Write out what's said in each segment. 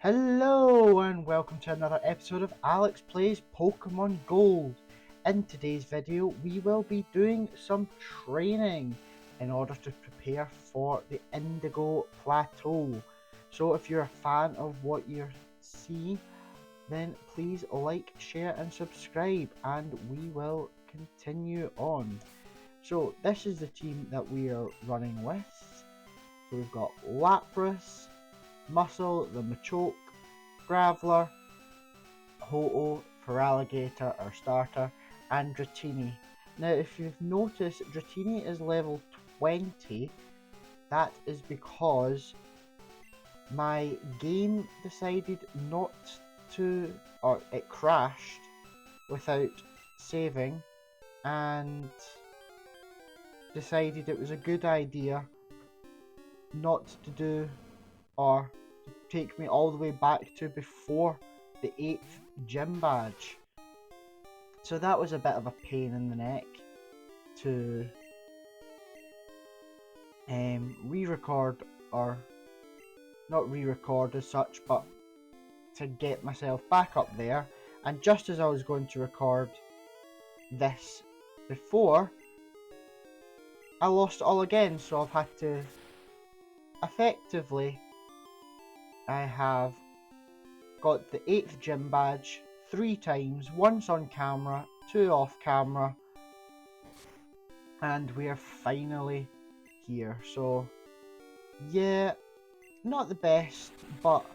Hello and welcome to another episode of Alex Plays Pokemon Gold. In today's video we will be doing some training in order to prepare for the Indigo Plateau. So if you're a fan of what you see, then please like, share and subscribe and we will continue on. So this is the team that we are running with. So we've got Lapras, Muscle, the Machoke, Graveler, Ho-Oh, Feraligatr, our starter, and Dratini. Now if you've noticed, Dratini is level 20. That is because my game decided not to, or it crashed without saving and decided it was a good idea not to do, or to take me all the way back to before the 8th gym badge. So that was a bit of a pain in the neck to re-record, or not re-record as such, but to get myself back up there. And just as I was going to record this before, I lost it all again, so I've had to effectively, I have got the 8th gym badge 3 times, once on camera, 2 off camera, and we are finally here. So yeah, not the best, but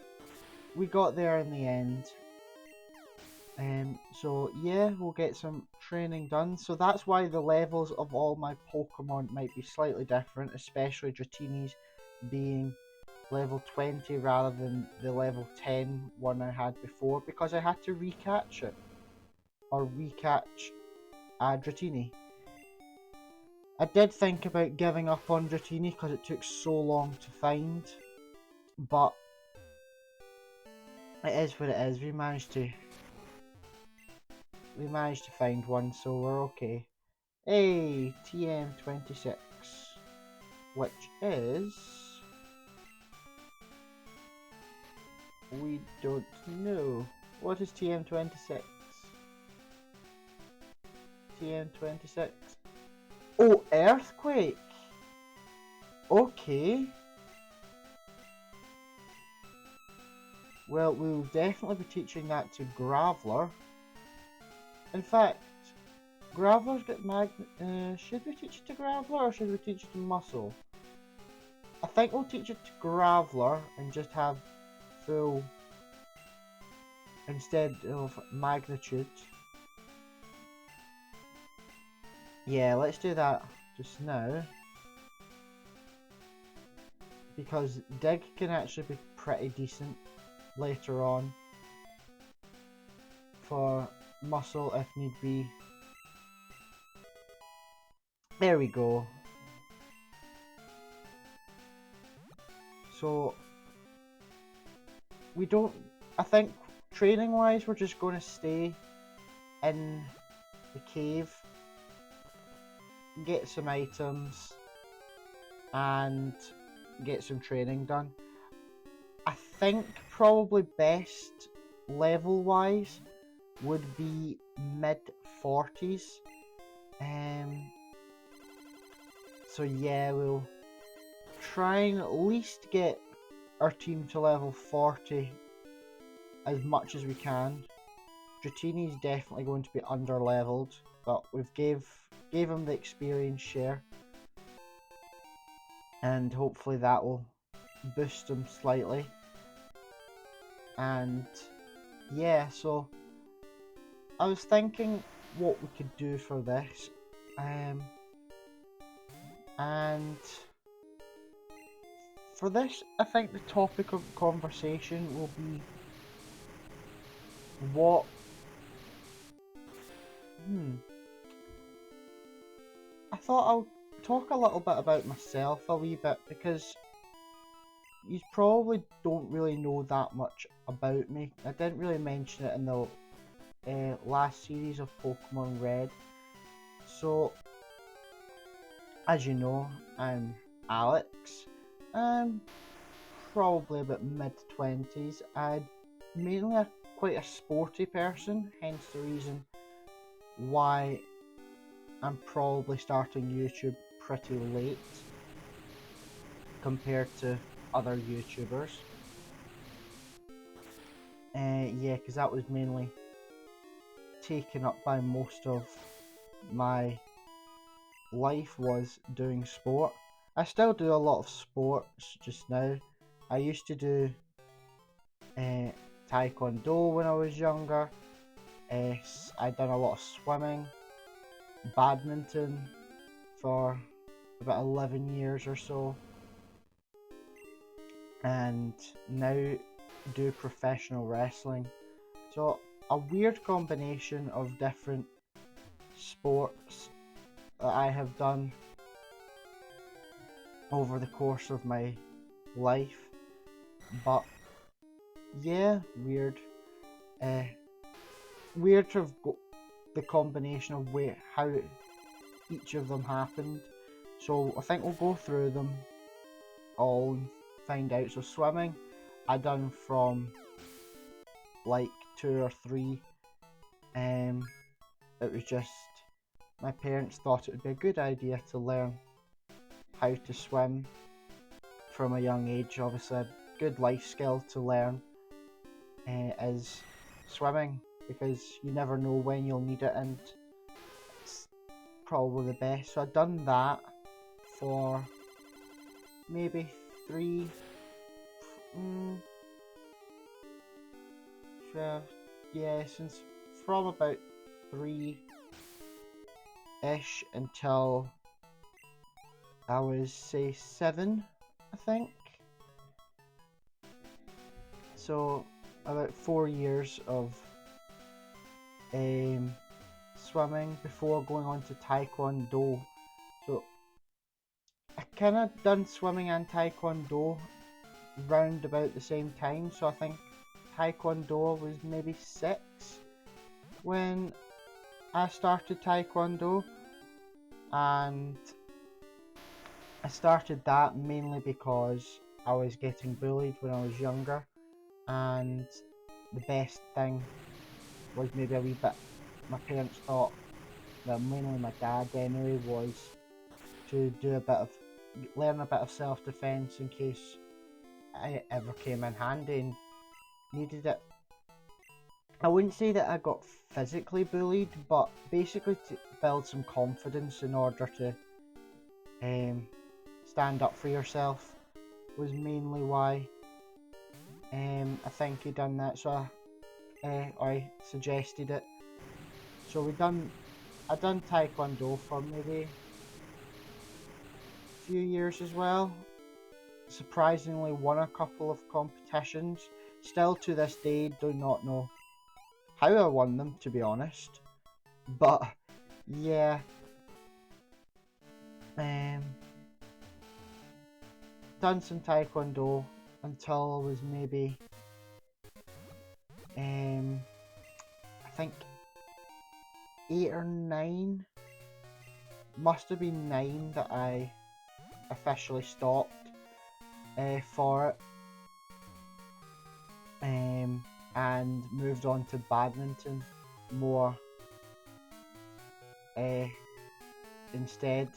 we got there in the end. So yeah, we'll get some training done. So that's why the levels of all my Pokemon might be slightly different, especially Dratini's being level 20 rather than the level 10 one I had before, because I had to recatch it, or recatch Dratini. I did think about giving up on Dratini because it took so long to find, but it is what it is. We managed to find one, so we're okay. Hey, TM26, which is, we don't know. What is TM26? TM26. Oh, Earthquake! Okay. Well, we'll definitely be teaching that to Graveler. In fact, Graveler's got should we teach it to Graveler or should we teach it to Muscle? I think we'll teach it to Graveler and just have full instead of magnitude. Yeah, let's do that just now, because Dig can actually be pretty decent later on for Muscle if need be. There we go. So we don't, I think training wise we're just going to stay in the cave, get some items and get some training done. I think probably best level wise would be mid 40s. So yeah, we'll try and at least get our team to level 40 as much as we can. Dratini's definitely going to be under leveled, but we've gave him the experience share, and hopefully that will boost him slightly. And yeah, so I was thinking what we could do for this, and for this I think the topic of conversation will be what I thought I'll talk a little bit about myself a wee bit, because you probably don't really know that much about me. I didn't really mention it in the last series of Pokemon Red. So, as you know, I'm Alex. probably about mid-20s. I'm mainly quite a sporty person, hence the reason why I'm probably starting YouTube pretty late compared to other YouTubers. Yeah, because that was mainly taken up by most of my life, was doing sport. I still do a lot of sports just now. I used to do taekwondo when I was younger. I done a lot of swimming, badminton for about 11 years or so, and now do professional wrestling. So a weird combination of different sports that I have done over the course of my life. But yeah, weird. Weird to the combination of how each of them happened. So I think we'll go through them all and find out. So swimming, I done from like 2 or 3. It was just my parents thought it would be a good idea to learn how to swim from a young age. Obviously, a good life skill to learn is swimming, because you never know when you'll need it, and it's probably the best. So I've done that for maybe 3, yeah, since from about 3-ish until I was, say, 7, I think. So about 4 years of swimming before going on to taekwondo. So I kind of done swimming and taekwondo round about the same time. So I think taekwondo was maybe 6 when I started taekwondo, and I started that mainly because I was getting bullied when I was younger, and the best thing was maybe a wee bit, my parents thought, well, mainly my dad anyway, was to learn a bit of self-defense in case I ever came in handy and needed it. I wouldn't say that I got physically bullied, but basically to build some confidence in order to stand up for yourself was mainly why I think he done that. So I suggested it. So I done taekwondo for maybe a few years as well. Surprisingly won a couple of competitions. Still to this day do not know how I won them, to be honest. But yeah. Done some taekwondo until I was maybe I think 8 or 9. Must have been 9 that I officially stopped for it, and moved on to badminton more instead,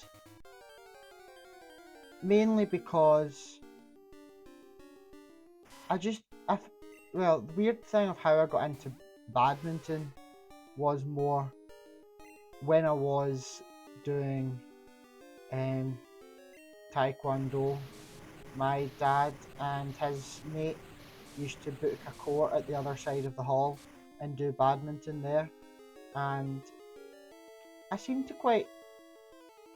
mainly because well, the weird thing of how I got into badminton was more when I was doing taekwondo. My dad and his mate used to book a court at the other side of the hall and do badminton there, and I seemed to quite,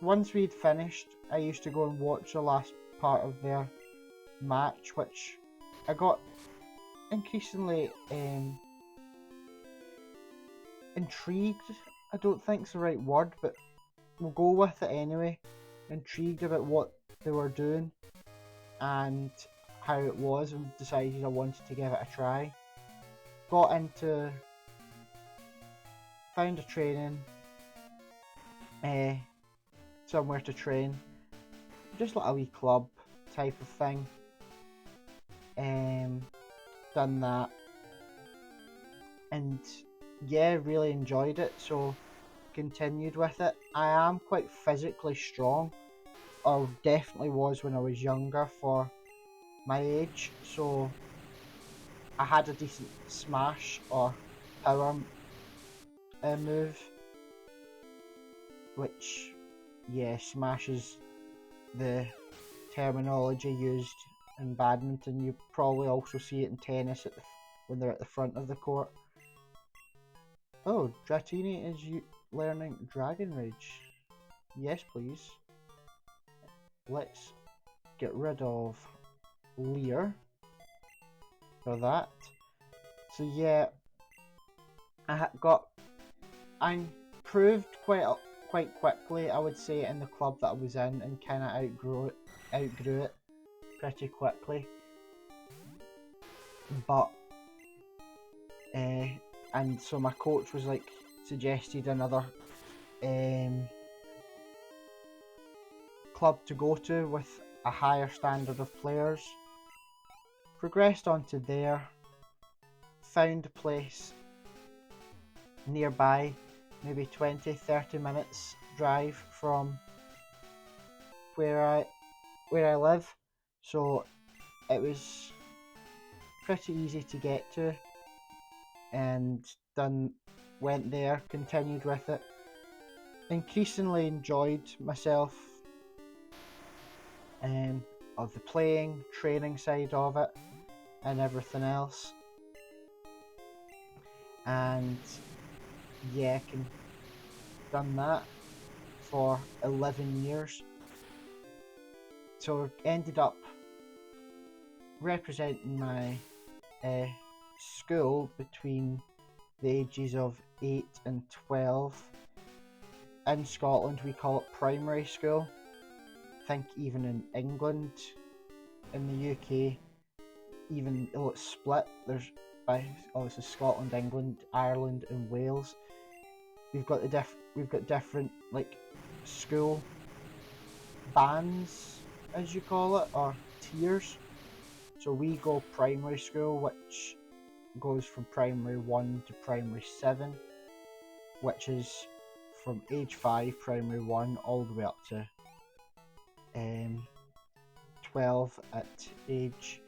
once we'd finished, I used to go and watch the last part of their match, which I got increasingly intrigued. I don't think it's the right word, but we'll go with it anyway. Intrigued about what they were doing and how it was, and decided I wanted to give it a try. Found a training, somewhere to train, just like a wee club type of thing. done that, and yeah, really enjoyed it, so continued with it. I am quite physically strong, or definitely was when I was younger for my age, so I had a decent smash or power move, which, yeah, smash is the terminology used in badminton. You probably also see it in tennis when they're at the front of the court. Oh, Dratini is learning Dragon Rage. Yes, please. Let's get rid of Lear for that. So yeah, I improved quite quickly, I would say, in the club that I was in, and kind of outgrew it pretty quickly. But and so my coach was like suggested another club to go to with a higher standard of players. Progressed on to there, found a place nearby, maybe 20-30 minutes drive from where I live, so it was pretty easy to get to, and went there, continued with it, increasingly enjoyed myself, of the playing, training side of it and everything else, and yeah, done that for 11 years. So ended up representing my school between the ages of 8 and 12. In Scotland we call it primary school. I think even in England, in the UK, even though it's split, there's obviously Scotland, England, Ireland and Wales. We've got different like school bands, as you call it, or tiers. So we go primary school, which goes from primary 1 to primary 7, which is from age 5, primary 1, all the way up to 12 at age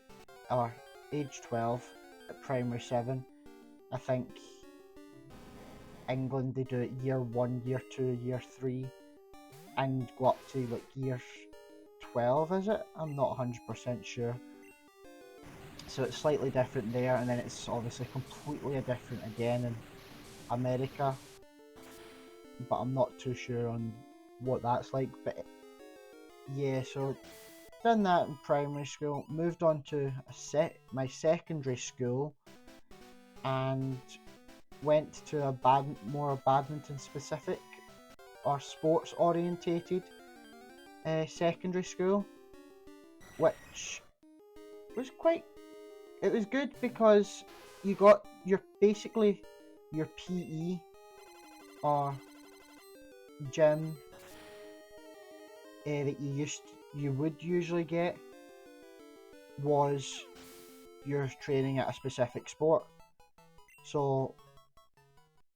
12 at primary 7. I think England, they do it year 1, year 2, year 3, and go up to like year 12, is it? I'm not 100% sure. So it's slightly different there, and then it's obviously completely different again in America, but I'm not too sure on what that's like. But yeah, so done that in primary school, moved on to my secondary school, and went to a more badminton specific or sports orientated secondary school, which was it was good because you got basically your PE or gym that you would usually get was your training at a specific sport. So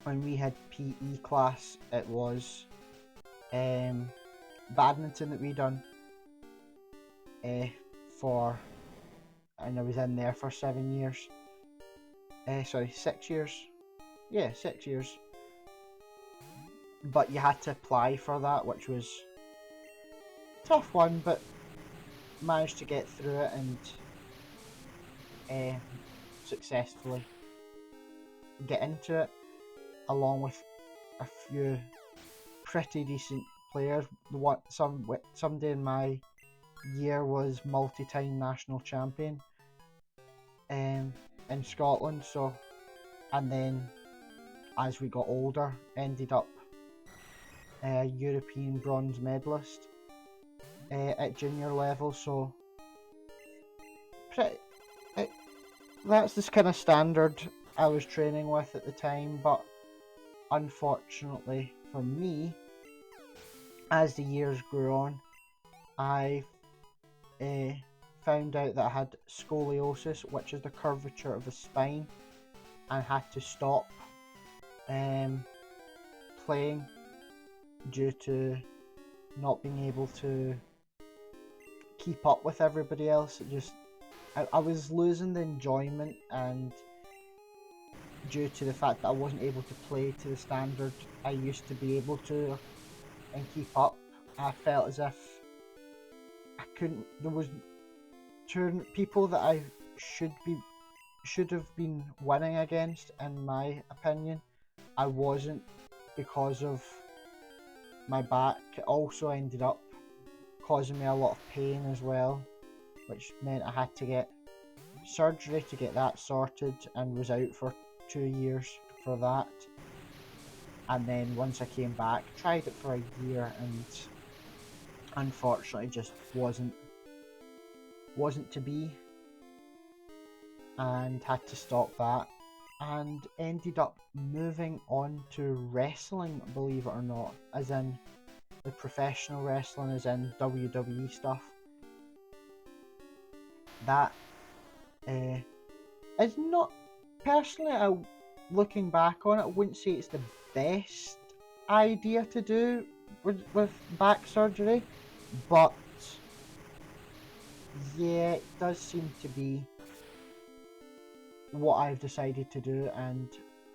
when we had PE class, it was badminton that we done and I was in there for 7 years. 6 years. Yeah, 6 years. But you had to apply for that, which was a tough one, but managed to get through it and successfully get into it, along with a few pretty decent players. Somebody in my year was multi-time national champion in Scotland. So, and then as we got older, ended up a European bronze medalist at junior level. So that's this kind of standard I was training with at the time, but unfortunately for me, as the years grew on, I found out that I had scoliosis, which is the curvature of the spine, and had to stop playing due to not being able to keep up with everybody else. I was losing the enjoyment, and due to the fact that I wasn't able to play to the standard I used to be able to and keep up, I felt as if I couldn't. There was people that I should have been winning against, in my opinion. I wasn't, because of my back. It also ended up causing me a lot of pain as well, which meant I had to get surgery to get that sorted, and was out for 2 years for that. And then once I came back, tried it for a year, and unfortunately just wasn't to be, and had to stop that, and ended up moving on to wrestling, believe it or not, as in the professional wrestling, as in WWE stuff. That is not, personally, looking back on it, I wouldn't say it's the best idea to do with back surgery, but yeah, it does seem to be what I've decided to do. And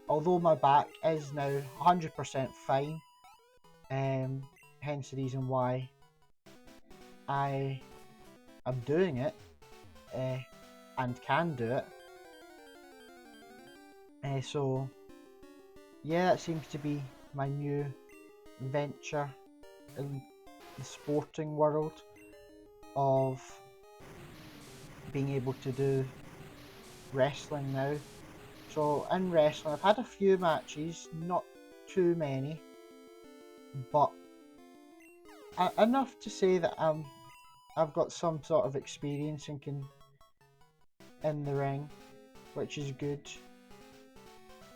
although my back is now 100% fine, hence the reason why I am doing it, and can do it. So yeah, that seems to be my new venture in the sporting world, of being able to do wrestling now. So in wrestling, I've had a few matches, not too many, but enough to say that I've got some sort of experience and can in the ring, which is good.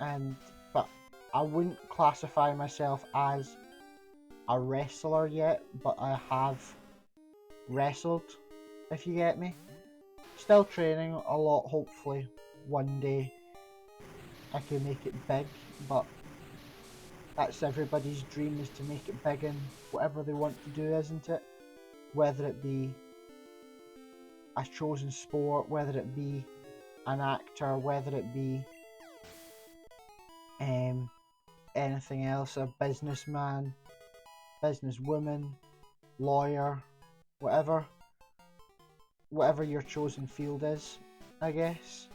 But I wouldn't classify myself as a wrestler yet, but I have wrestled, if you get me. Still training a lot. Hopefully one day I can make it big, but that's everybody's dream, is to make it big in whatever they want to do, isn't it? Whether it be a chosen sport, whether it be an actor, whether it be anything else, a businessman, businesswoman, lawyer, whatever your chosen field is, I guess.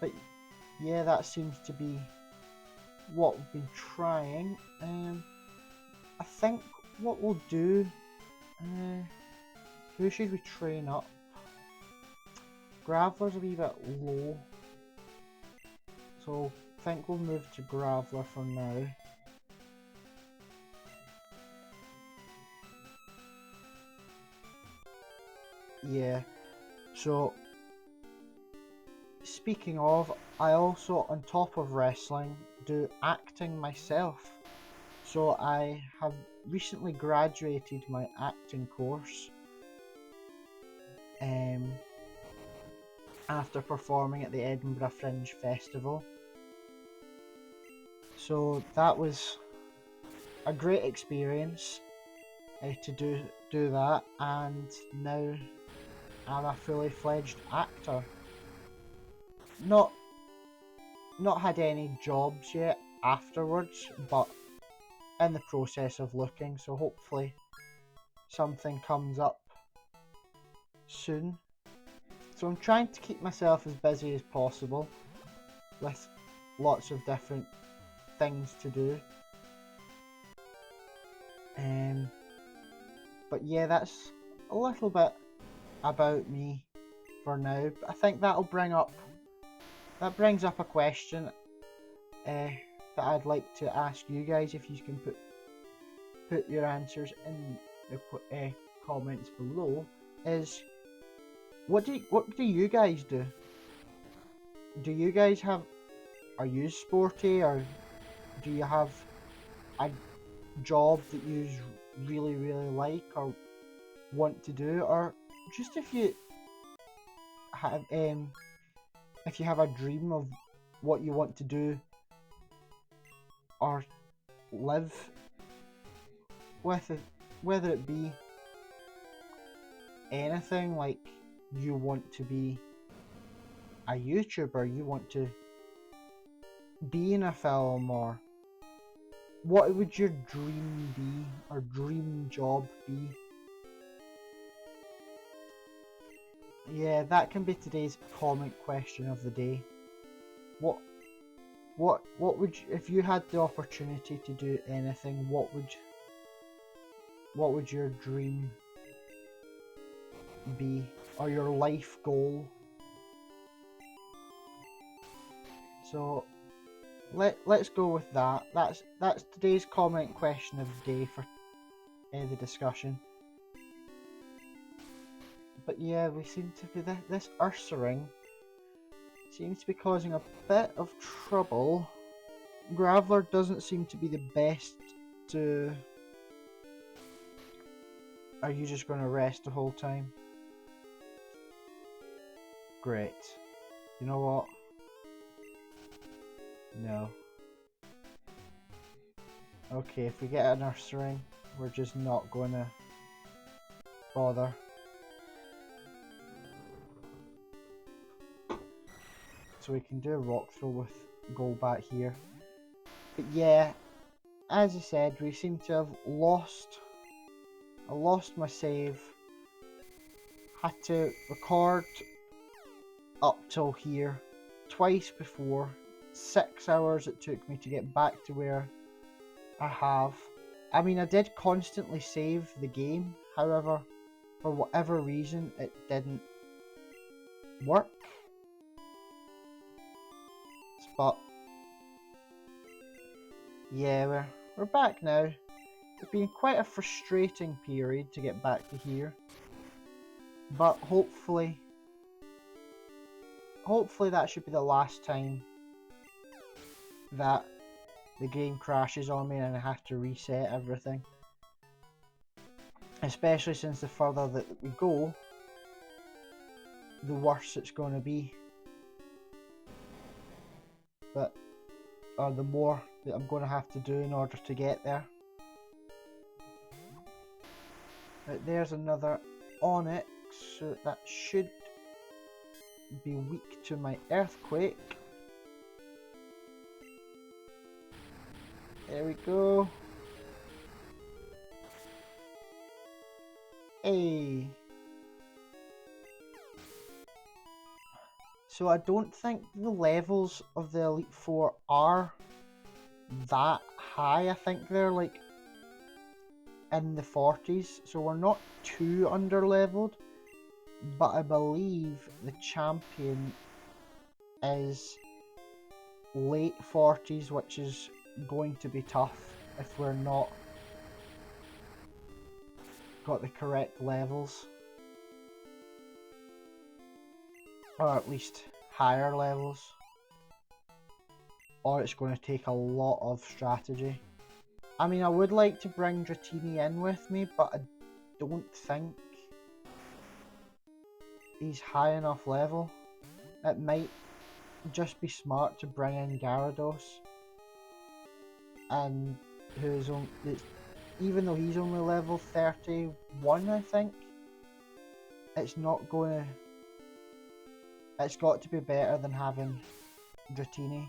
But yeah, that seems to be what we've been trying. I think what we'll do, who should we train up? Graveler's a wee bit low, so I think we'll move to Graveler for now. Yeah, so speaking of, I also, on top of wrestling, do acting myself. So I have recently graduated my acting course, after performing at the Edinburgh Fringe Festival. So that was a great experience, to do that, and now I'm a fully fledged actor. Not had any jobs yet afterwards, but in the process of looking, so hopefully something comes up soon. So I'm trying to keep myself as busy as possible with lots of different things to do. But yeah, that's a little bit about me for now. But I think that brings up a question that I'd like to ask you guys, if you can put your answers in the comments below, is what do you guys do? Do you guys are you sporty, or do you have a job that you really like or want to do, or just if you have a dream of what you want to do or live with it, whether it be anything, like you want to be a YouTuber, you want to be in a film, or what would your dream be or dream job be? Yeah, that can be today's comment question of the day. What would you, if you had the opportunity to do anything, what would your dream be, or your life goal? So let's go with that. That's today's comment question of the day for the discussion. But yeah, we seem to be this Ursaring seems to be causing a bit of trouble. Graveler doesn't seem to be the best to... Are you just going to rest the whole time? Great. You know what? No. Okay, if we get an Ursaring, we're just not going to bother. So we can do a rock throw with Golbat here. But yeah, as I said, we seem to have lost. I lost my save. Had to record up till here twice before. 6 hours it took me to get back to where I have. I mean, I did constantly save the game, however, for whatever reason it didn't work. But yeah, we're back now. It's been quite a frustrating period to get back to here, but hopefully that should be the last time that the game crashes on me and I have to reset everything. Especially since the further that we go, the worse it's going to be. But the more that I'm going to have to do in order to get there. Right, there's another Onix, so that should be weak to my Earthquake. There we go. Hey. So I don't think the levels of the Elite Four are that high. I think they're like in the 40s, so we're not too underleveled. But I believe the champion is late 40s, which is going to be tough if we're not got the correct levels. Or at least higher levels. Or it's going to take a lot of strategy. I mean, I would like to bring Dratini in with me, but I don't think he's high enough level. It might just be smart to bring in Gyarados. And who's on, even though he's only level 31, I think, it's not going to... It's got to be better than having Dratini.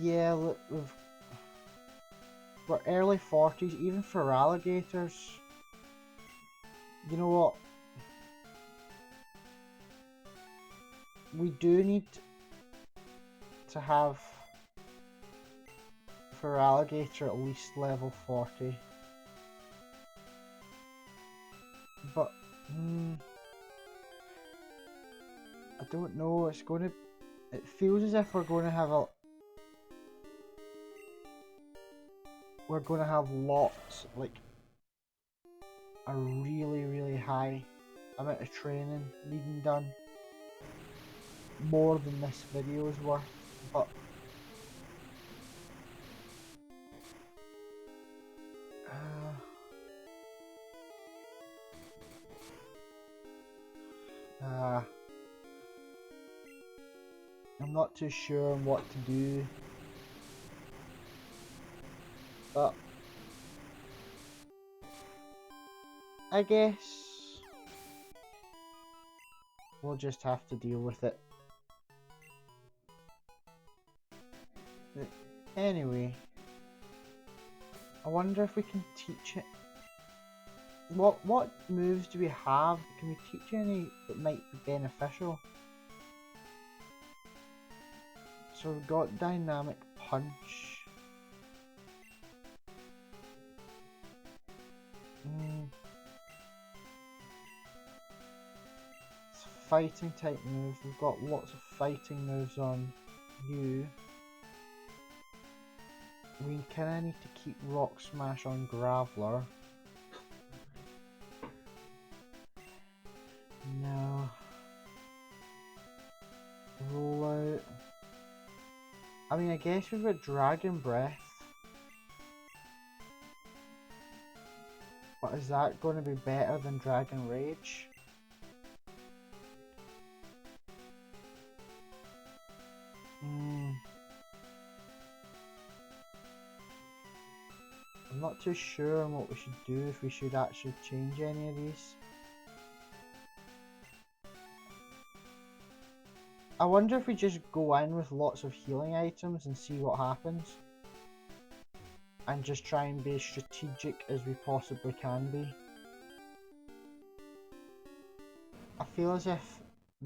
Yeah, look, we're early 40s, even for alligators. You know what? We do need to have for alligator at least level 40. But I don't know, it's going to... It feels as if we're going to have a... We're going to have lots, like a really high amount of training needing done. More than this video is worth, but I'm not too sure on what to do, but I guess we'll just have to deal with it. But anyway, I wonder if we can teach it. What moves do we have? Can we teach any that might be beneficial? So we've got Dynamic Punch. It's a fighting type move. We've got lots of fighting moves on you. We kinda need to keep Rock Smash on Graveler. No. Roll out. I mean, I guess we've got Dragon Breath. But is that going to be better than Dragon Rage? I'm not too sure on what we should do, if we should actually change any of these. I wonder if we just go in with lots of healing items and see what happens. And just try and be as strategic as we possibly can be. I feel as if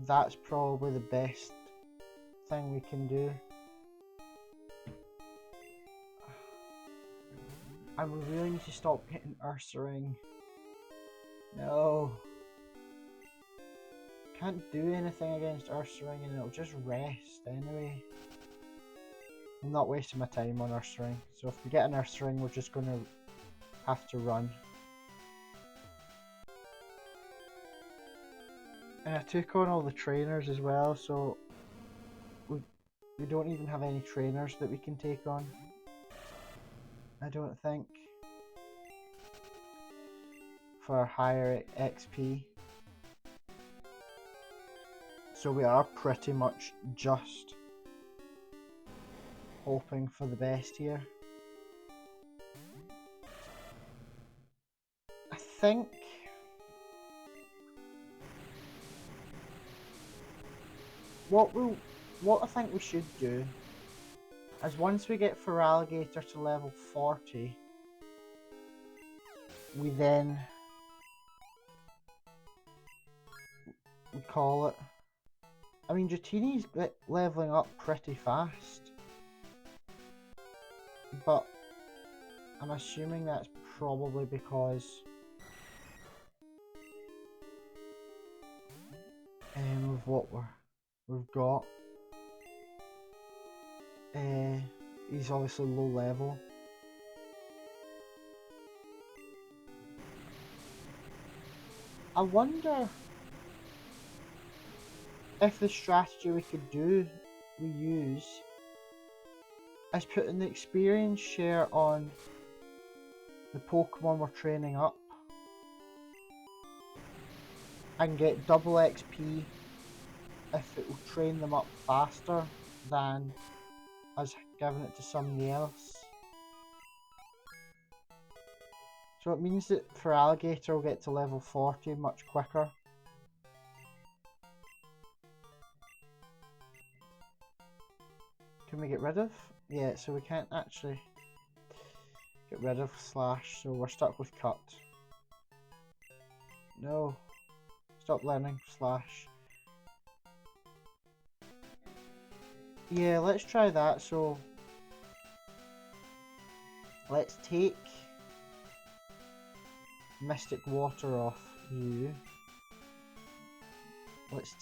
that's probably the best thing we can do. And we really need to stop getting Ursaring. No. Can't do anything against Ursaring and it'll just rest anyway. I'm not wasting my time on Ursaring. So if we get an Ursaring, we're just going to have to run. And I took on all the trainers as well, so we don't even have any trainers that we can take on. I don't think. For higher XP. So we are pretty much just hoping for the best here. I think what I think we should do is once we get Feraligatr to level 40, we call it. I mean, Dratini's leveling up pretty fast, but I'm assuming that's probably because of what we've got. He's obviously low level. I wonder if the strategy we use is putting the experience share on the Pokemon we're training up and get double XP if it will train them up faster than us giving it to somebody else. So it means that Feraligatr will get to level 40 much quicker. Can we get rid of? Yeah, so we can't actually get rid of Slash, so we're stuck with Cut. No. Stop learning Slash. Yeah, let's try that. So let's take Mystic Water off you. Let's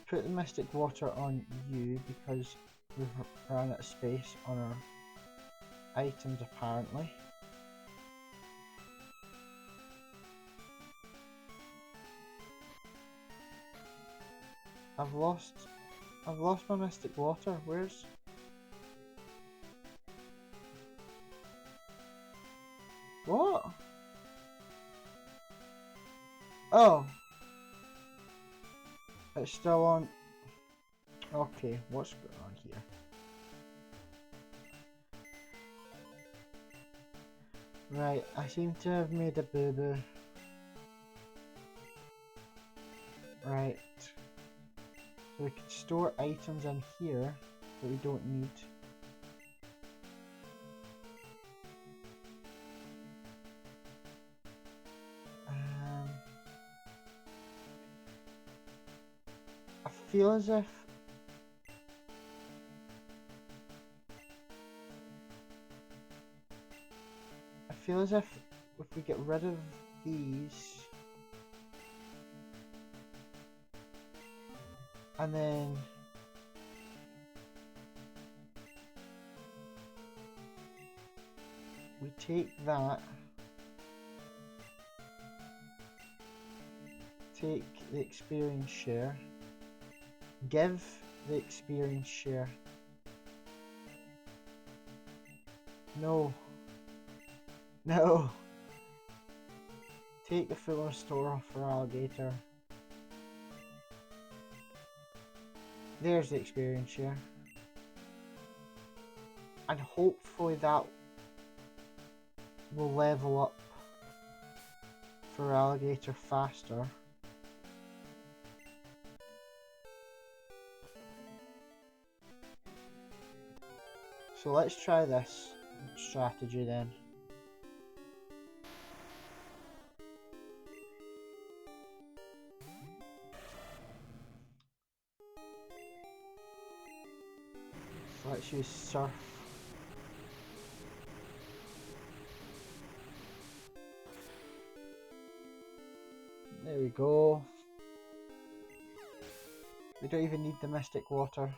put the Mystic Water on you because we've run out of space on our items apparently. I've lost my Mystic Water. Where's... What? Oh! It's still on. Okay, what's going on here? Right, I seem to have made a boo-boo. Right. So we can store items in here that we don't need. I feel as if if we get rid of these and then we take that, take the experience share, give the experience share. No. No. Take the fuller store off for alligator. There's the experience share. And hopefully that will level up for alligator faster. So let's try this strategy then. So let's use surf. There we go. We don't even need the mystic water.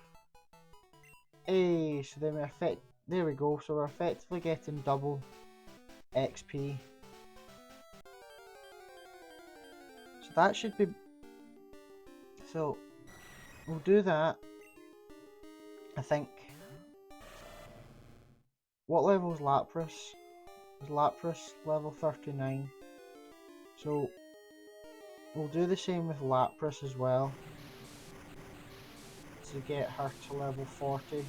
Hey, so then there we go, so we're effectively getting double XP. So that should be, so we'll do that. I think, what level is Lapras? Is Lapras level 39? So we'll do the same with Lapras as well, to get her to level 40.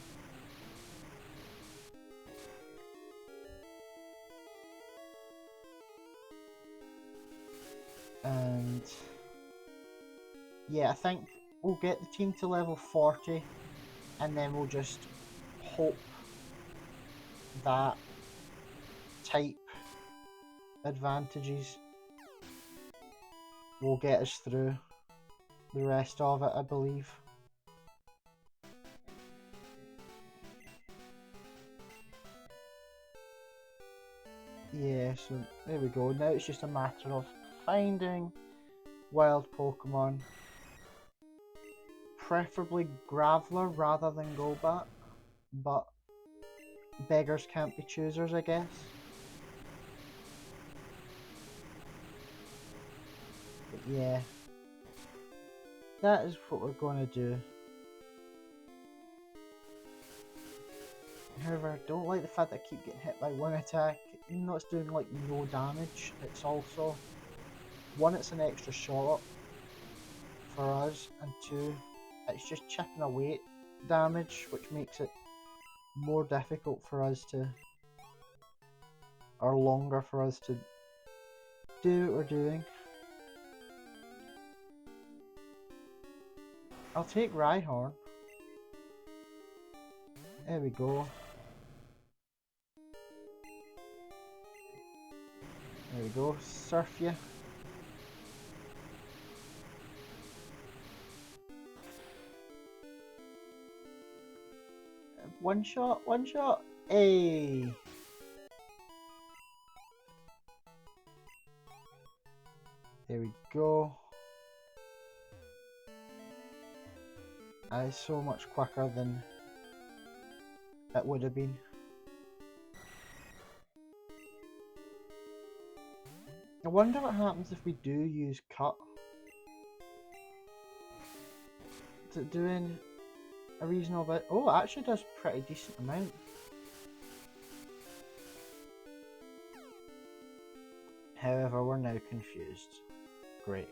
And yeah, I think we'll get the team to level 40 and then we'll just hope that type advantages will get us through the rest of it, I believe. Yeah, so there we go. Now it's just a matter of finding wild Pokemon. Preferably Graveler rather than Golbat, but beggars can't be choosers, I guess. But yeah, that is what we're going to do. However, I don't like the fact that I keep getting hit by one attack. Even though it's doing like no damage, it's also, one, it's an extra shot up for us, and two, it's just chipping away damage, which makes it more difficult for us to, or longer for us to do what we're doing. I'll take Rhyhorn. There we go. There we go, surf you. One shot, one shot. Hey. There we go. That is so much quicker than it would have been. I wonder what happens if we do use cut. Is it doing a reasonable bit? Oh, it actually does pretty decent amount. However, we're now confused. Great.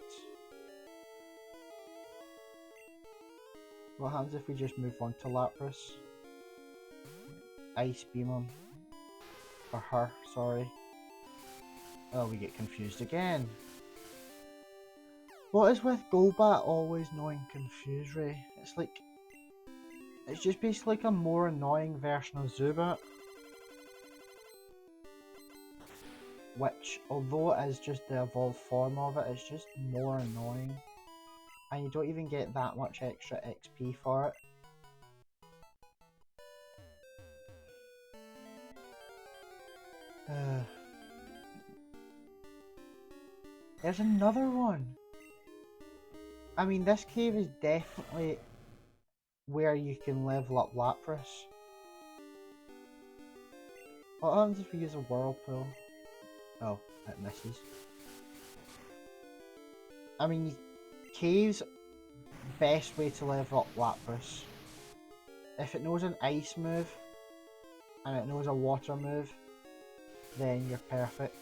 What happens if we just move on to Lapras? Ice Beam him. Or her, sorry. Oh, we get confused again. What is with Golbat always knowing Confuse Ray? It's just basically like a more annoying version of Zubat. Which, although it is just the evolved form of it, it's just more annoying. And you don't even get that much extra XP for it. There's another one! I mean, this cave is definitely where you can level up Lapras. What happens if we use a Whirlpool? Oh, it misses. I mean, caves, best way to level up Lapras. If it knows an ice move, and it knows a water move, then you're perfect.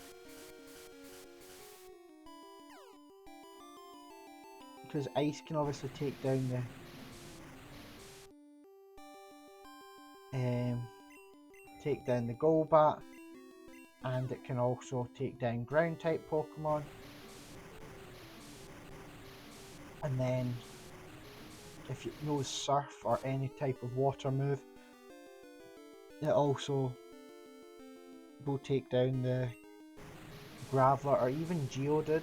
Because ice can obviously take down the Golbat, and it can also take down ground type Pokemon. And then if it knows Surf or any type of water move, it also will take down the Graveler or even Geodude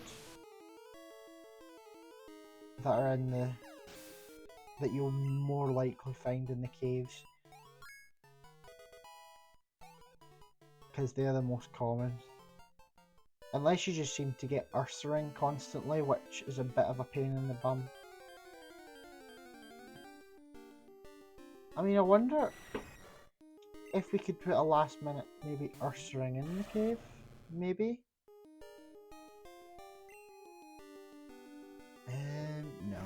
that you'll more likely find in the caves, because they're the most common. Unless you just seem to get Ursaring constantly, which is a bit of a pain in the bum. I mean, I wonder if we could put a last minute maybe Ursaring in the cave, maybe? No.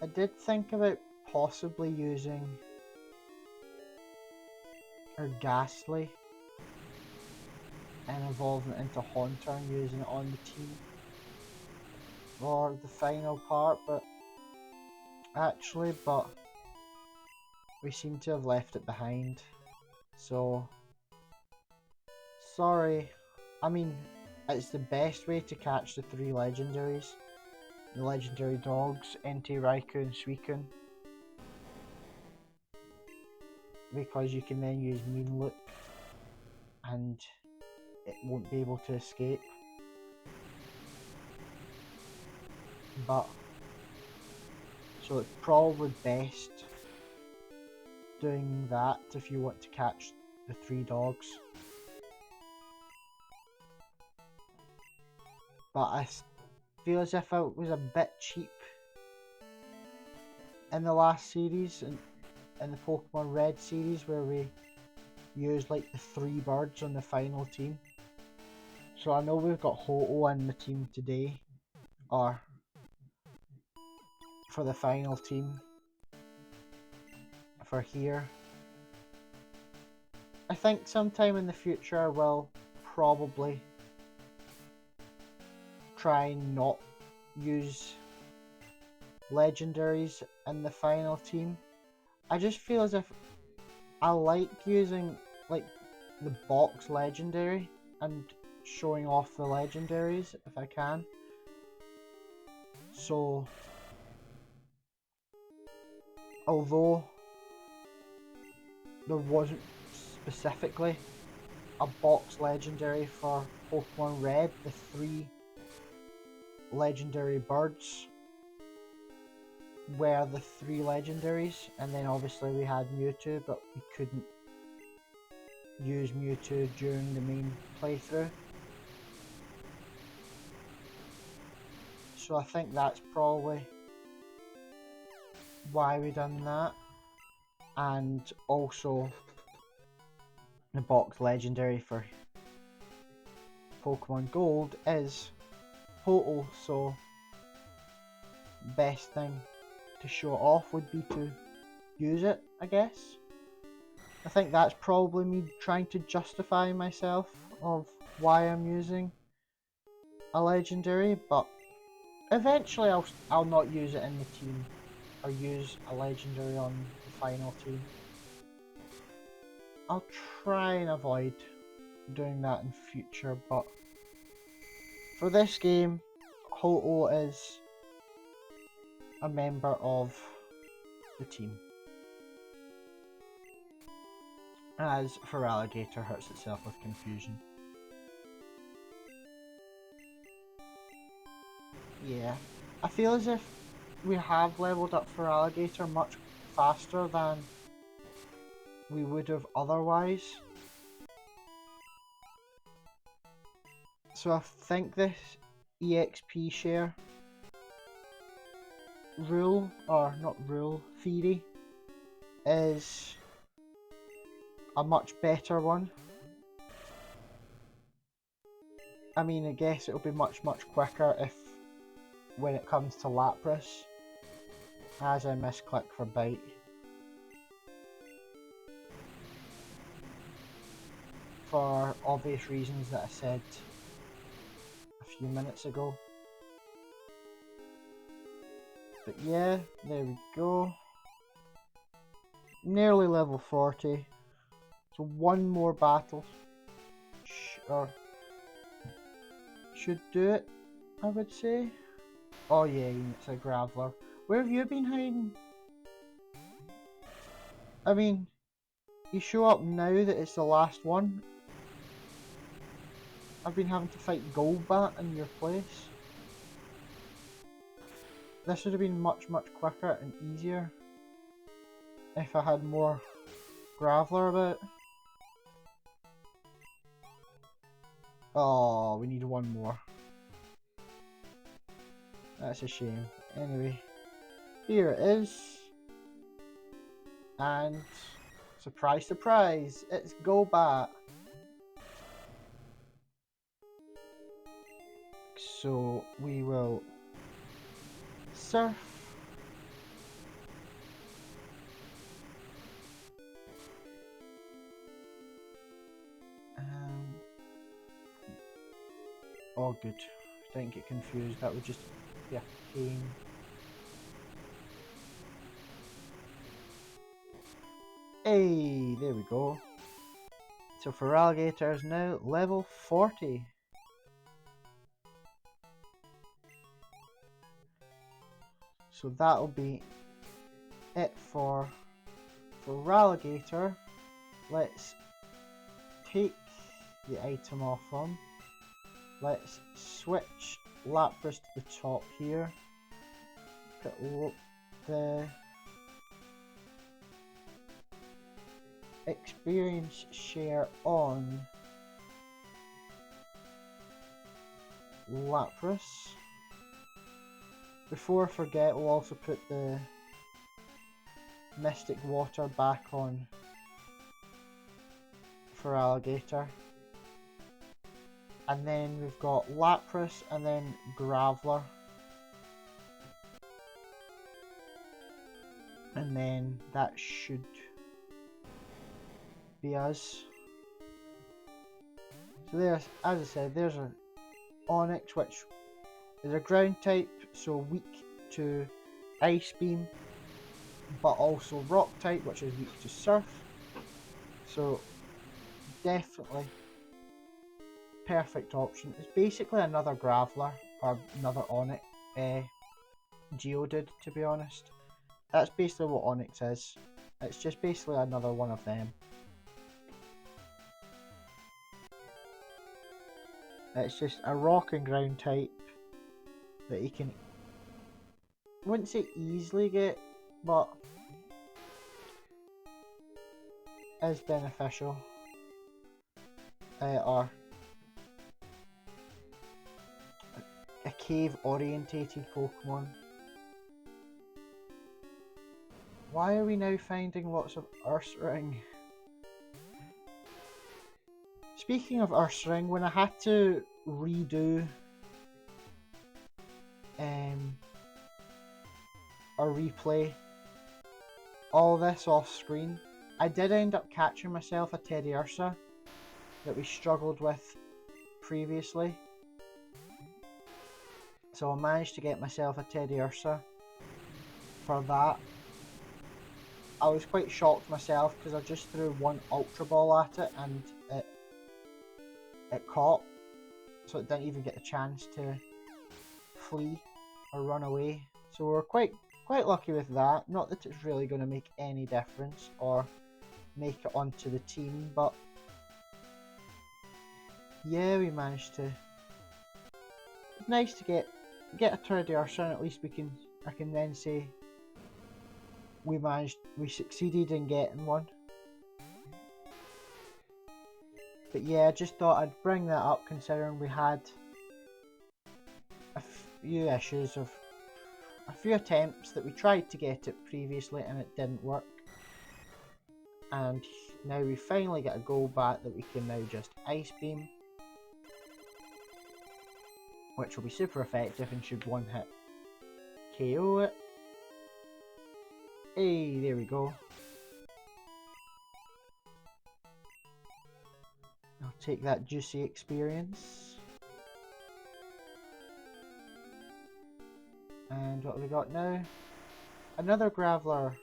I did think about possibly using her Ghastly and evolving it into Haunter and using it on the team for the final part, but we seem to have left it behind, so sorry. I mean, it's the best way to catch the 3 legendaries. The legendary dogs, Entei, Raikou and Suicune. Because you can then use Mean Look and it won't be able to escape. But, so it's probably best doing that if you want to catch the 3 dogs. But I feel as if it was a bit cheap in the last series, in the Pokemon Red series, where we used like the 3 birds on the final team. So I know we've got Ho-Oh in the team today, or for the final team for here. I think sometime in the future I will probably try and not use legendaries in the final team. I just feel as if I like using like the box legendary and showing off the legendaries if I can. So although there wasn't specifically a box legendary for Pokemon Red, the 3 legendary birds were the 3 legendaries, and then obviously we had Mewtwo, but we couldn't use Mewtwo during the main playthrough. So I think that's probably why we done that. And also the box legendary for Pokemon Gold is Ho-Oh, so best thing to show off would be to use it, I guess. I think that's probably me trying to justify myself of why I'm using a legendary, but eventually I'll not use it in the team, or use a legendary on the final team. I'll try and avoid doing that in future, but for this game, Ho-Oh is a member of the team. As Feraligatr hurts itself with confusion. Yeah, I feel as if we have leveled up Feraligatr much faster than we would have otherwise. So I think this EXP share rule, or not rule, theory, is a much better one. I mean, I guess it'll be much quicker if, when it comes to Lapras, as I misclick for Bite. For obvious reasons that I said a few minutes ago. But yeah, there we go. Nearly level 40. So one more battle should do it, I would say. Oh yeah, it's a Graveler. Where have you been hiding? I mean, you show up now that it's the last one. I've been having to fight Golbat in your place. This would have been much quicker and easier if I had more Graveler about. Oh, we need one more. That's a shame. Anyway, here it is. And surprise, surprise, it's Golbat. So we will surf. Oh good, didn't get confused, that would just be a pain. Hey, there we go. So Feraligatr is now level 40. So that'll be it for Feraligatr. Let's take the item off him. Let's switch Lapras to the top here. Put the experience share on Lapras. Before I forget, we'll also put the Mystic Water back on Feraligatr. And then we've got Lapras and then Graveler. And then that should be us. So there's, as I said, there's an Onix which is a ground type, so weak to Ice Beam, but also Rock type, which is weak to Surf. So definitely perfect option. It's basically another Graveler, or another Onix, Geodude, to be honest. That's basically what Onix is. It's just basically another one of them. It's just a rock and ground type that you can, I wouldn't say easily get, but is beneficial. Or a cave orientated Pokemon. Why are we now finding lots of Ursaring? Speaking of Ursaring, when I had to redo or replay all this off screen, I did end up catching myself a Teddiursa that we struggled with previously. So I managed to get myself a Teddiursa for that. I was quite shocked myself because I just threw one Ultra Ball at it and it caught. So it didn't even get the chance to flee or run away. So we're quite lucky with that. Not that it's really going to make any difference or make it onto the team, but yeah, we managed to. It's nice to get a Teddiursa, and at least I can then say we succeeded in getting one. But yeah, I just thought I'd bring that up considering we had a few issues of a few attempts that we tried to get it previously and it didn't work. And now we finally get a Golbat that we can now just Ice Beam, which will be super effective and should one hit KO it. Hey, there we go. I'll take that juicy experience. And what have we got now? Another Graveler.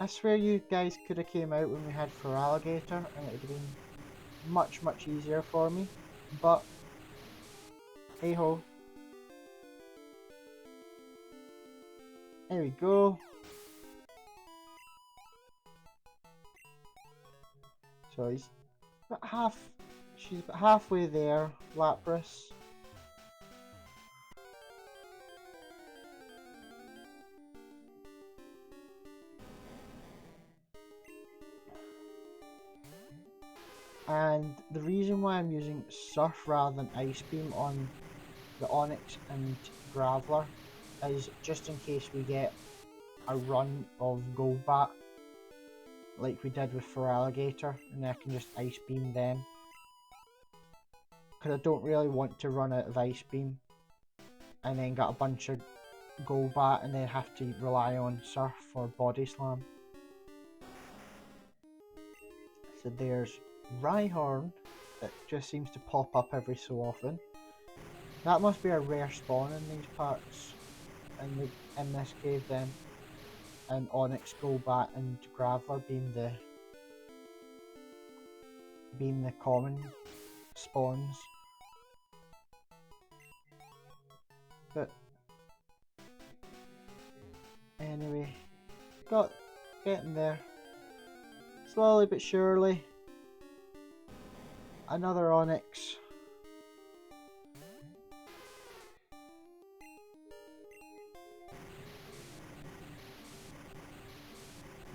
I swear you guys could have came out when we had Feraligatr and it would have been much easier for me. But hey ho. There we go. So she's about halfway there, Lapras. And the reason why I'm using Surf rather than Ice Beam on the Onix and Graveler is just in case we get a run of Golbat like we did with Feraligatr, and I can just Ice Beam them. Because I don't really want to run out of Ice Beam and then get a bunch of Golbat and then have to rely on Surf for Body Slam. So there's Rhyhorn that just seems to pop up every so often. That must be a rare spawn in these parts, in this cave then. And Onix, Golbat and Graveler being the common spawns. But anyway, getting there. Slowly but surely. Another Onix.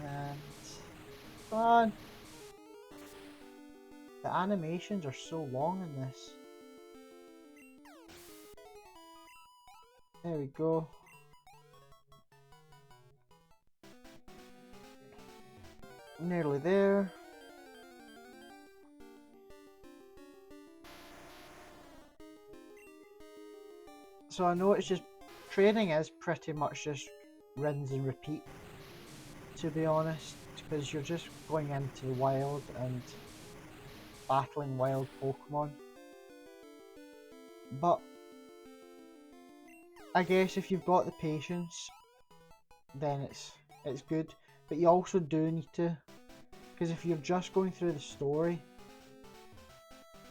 And come on. The animations are so long in this. There we go. Nearly there. So I know it's just training is pretty much just rinse and repeat, to be honest, because you're just going into the wild and battling wild Pokemon. But I guess if you've got the patience, then it's good. But you also do need to, because if you're just going through the story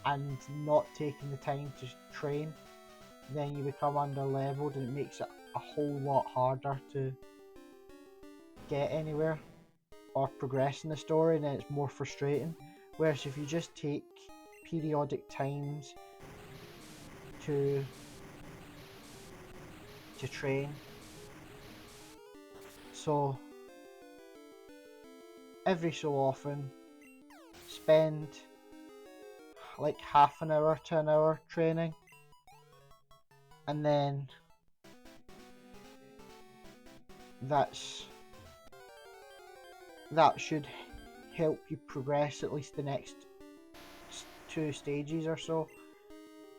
and not taking the time to train, then you become under-leveled and it makes it a whole lot harder to get anywhere or progress in the story, and then it's more frustrating. Whereas if you just take periodic times to train, so every so often spend like half an hour to an hour training, and then that should help you progress at least the next 2 stages or so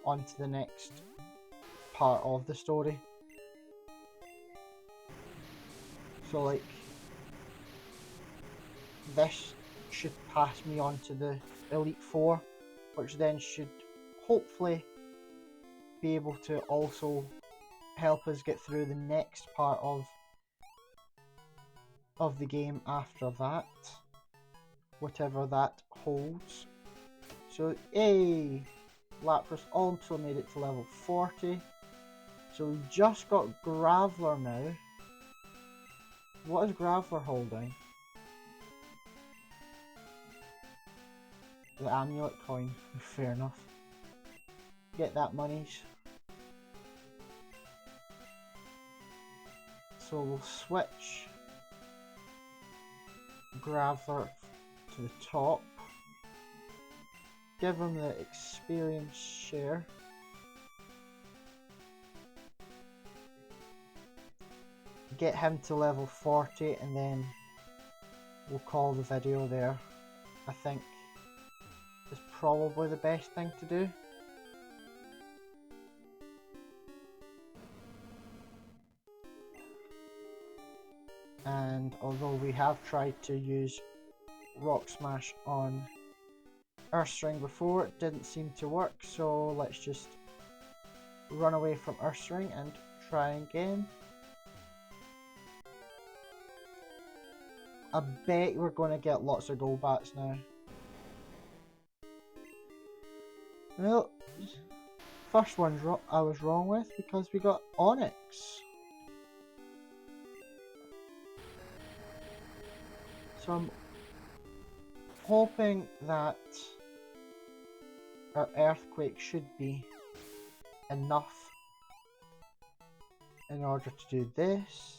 onto the next part of the story. So like this should pass me on to the Elite Four, which then should hopefully be able to also help us get through the next part of the game after that, whatever that holds. So yay! Lapras also made it to level 40. So we just got Graveler now. What is Graveler holding? The amulet coin. Fair enough. Get that monies. So we'll switch Graveler to the top. Give him the experience share. Get him to level 40 and then we'll call the video there. I think is probably the best thing to do. And although we have tried to use Rock Smash on Ursaring before, it didn't seem to work, so let's just run away from Ursaring and try again. I bet we're going to get lots of Golbats now. Well, first one I was wrong with because we got Onix. So I'm hoping that our Earthquake should be enough in order to do this.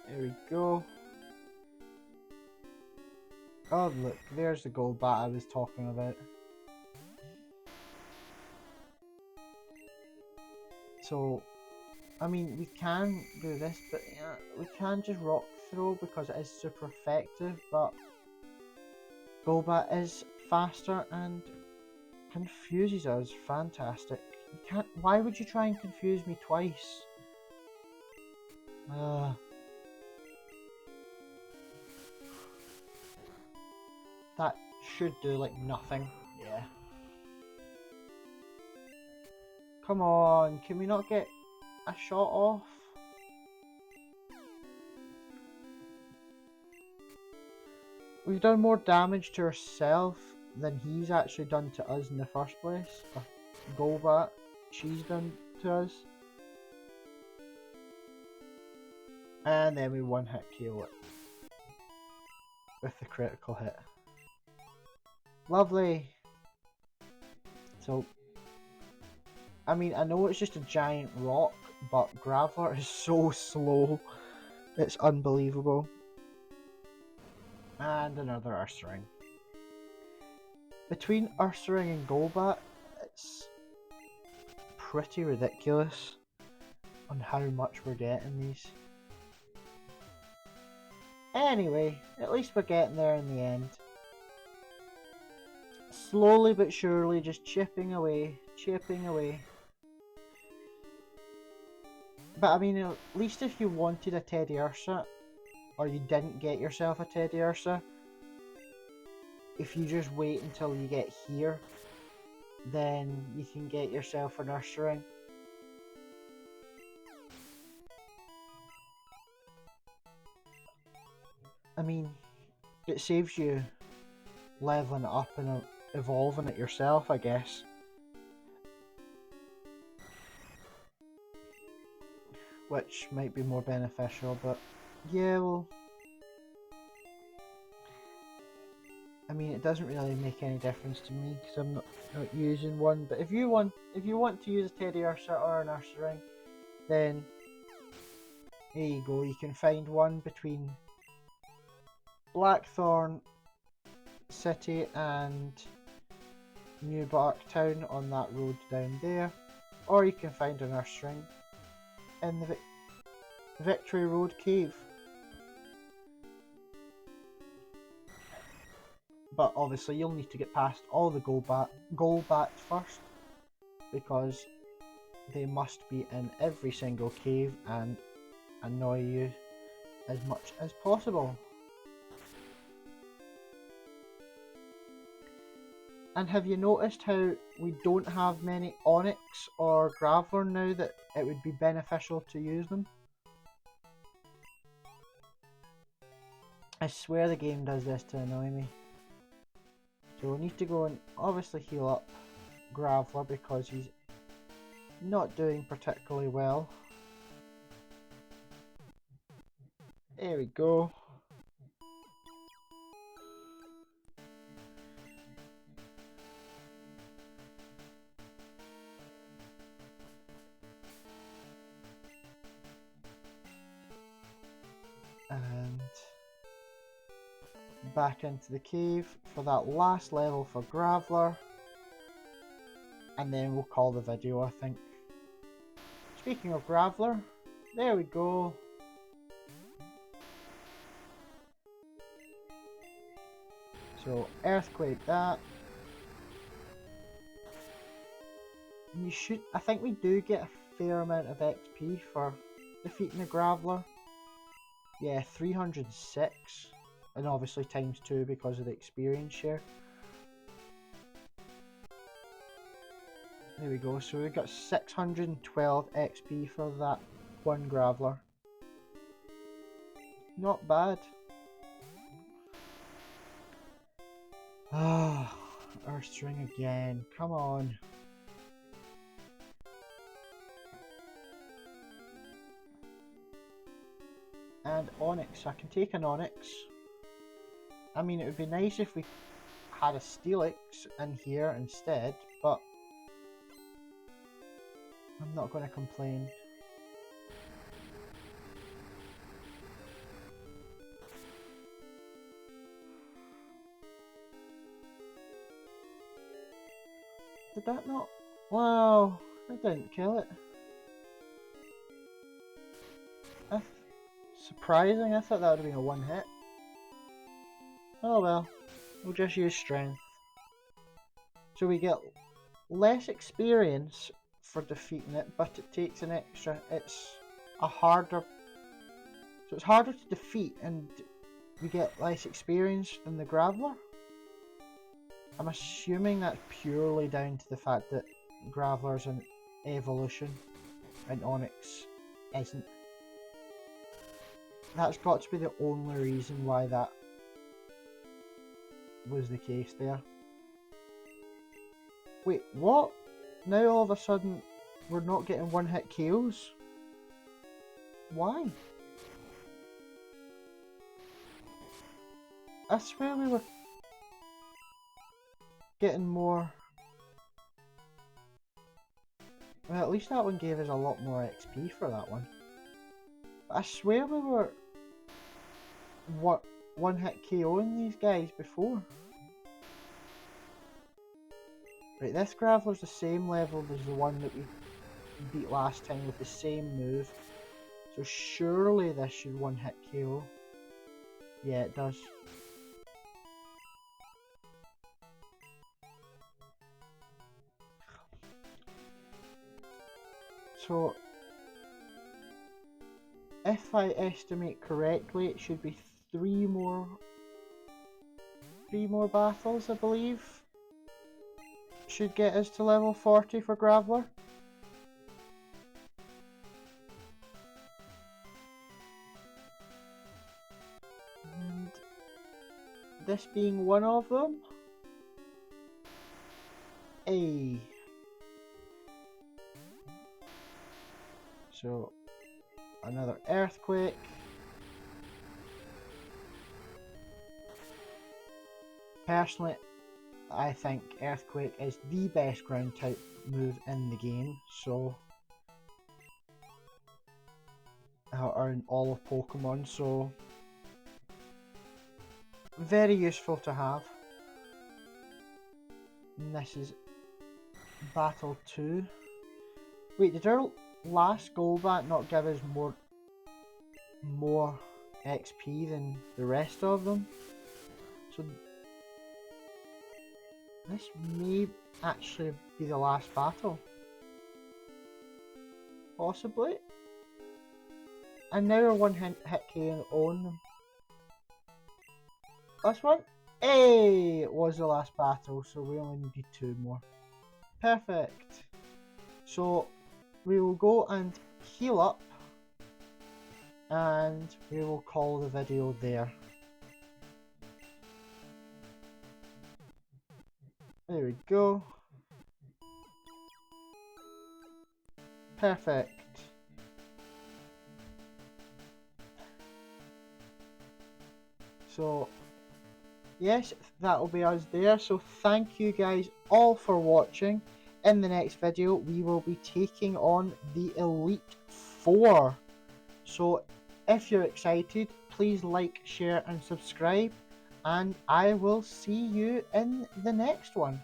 There we go. Oh look, there's the Golbat I was talking about. So, I mean, we can do this, but yeah, we can just Rock Throw because it is super effective, but Golbat is faster and confuses us. Fantastic. You can't. Why would you try and confuse me twice? That should do like nothing. Yeah. Come on, can we not get a shot off? We've done more damage to ourselves than he's actually done to us in the first place. Or Golbat, she's done to us. And then we one hit KO it. With the critical hit. Lovely! So, I mean, I know it's just a giant rock, but Graveler is so slow. It's unbelievable. And another Ursaring. Between Ursaring and Golbat, it's pretty ridiculous on how much we're getting these. Anyway, at least we're getting there in the end. Slowly but surely, just chipping away, chipping away. But I mean, at least if you wanted a Teddiursa, or you didn't get yourself a Teddiursa, if you just wait until you get here, then you can get yourself an Ursaring. I mean, it saves you leveling it up and evolving it yourself, I guess. Which might be more beneficial, but yeah, well, I mean, it doesn't really make any difference to me because I'm not using one. But if you want to use a Teddiursa or an Ursaring, then there you go. You can find one between Blackthorn City and New Bark Town on that road down there, or you can find an Ursaring in the Victory Road Cave. But obviously you'll need to get past all the Golbat first, because they must be in every single cave and annoy you as much as possible. And have you noticed how we don't have many Onyx or Graveler now that it would be beneficial to use them? I swear the game does this to annoy me. So we need to go and obviously heal up Graveler because he's not doing particularly well. There we go. And back into the cave for that last level for Graveler. And then we'll call the video, I think. Speaking of Graveler, there we go. So Earthquake that. You should, I think we do get a fair amount of XP for defeating the Graveler. Yeah, 306. And obviously times 2 because of the experience share. There we go, so we got 612 XP for that one Graveler. Not bad. Ah, Earthstring again, come on. And Onyx, I can take an Onyx. I mean, it would be nice if we had a Steelix in here instead, but I'm not going to complain. Did that not? Wow, I didn't kill it. That's surprising, I thought that would have been a one hit. Oh well, we'll just use strength. So we get less experience for defeating it, but it takes an extra, it's a harder, so it's harder to defeat and we get less experience than the Graveler. I'm assuming that's purely down to the fact that Graveler's an evolution and Onyx isn't. That's got to be the only reason why that was the case there. Wait, what? Now all of a sudden we're not getting one hit KOs? Why? I swear we were getting more. Well, at least that one gave us a lot more XP for that one. But I swear we were one hit KOing these guys before. Right, this Graveler's the same level as the one that we beat last time with the same move. So surely this should one hit KO. Yeah, it does. So, if I estimate correctly, it should be three more battles, I believe. Should get us to level 40 for Graveler. And this being one of them. So, another Earthquake. Personally, I think Earthquake is the best ground type move in the game, so or in all of Pokemon, so very useful to have. And this is Battle 2. Wait, did our last Golbat not give us more XP than the rest of them? So this may actually be the last battle. Possibly. And now we're one hit KO on them. Last one. Hey! It was the last battle, so we only needed 2 more. Perfect. So we will go and heal up, and we will call the video there. There we go. Perfect. So yes, that will be us there. So thank you guys all for watching. In the next video, we will be taking on the Elite Four. So if you're excited, please like, share and subscribe. And I will see you in the next one.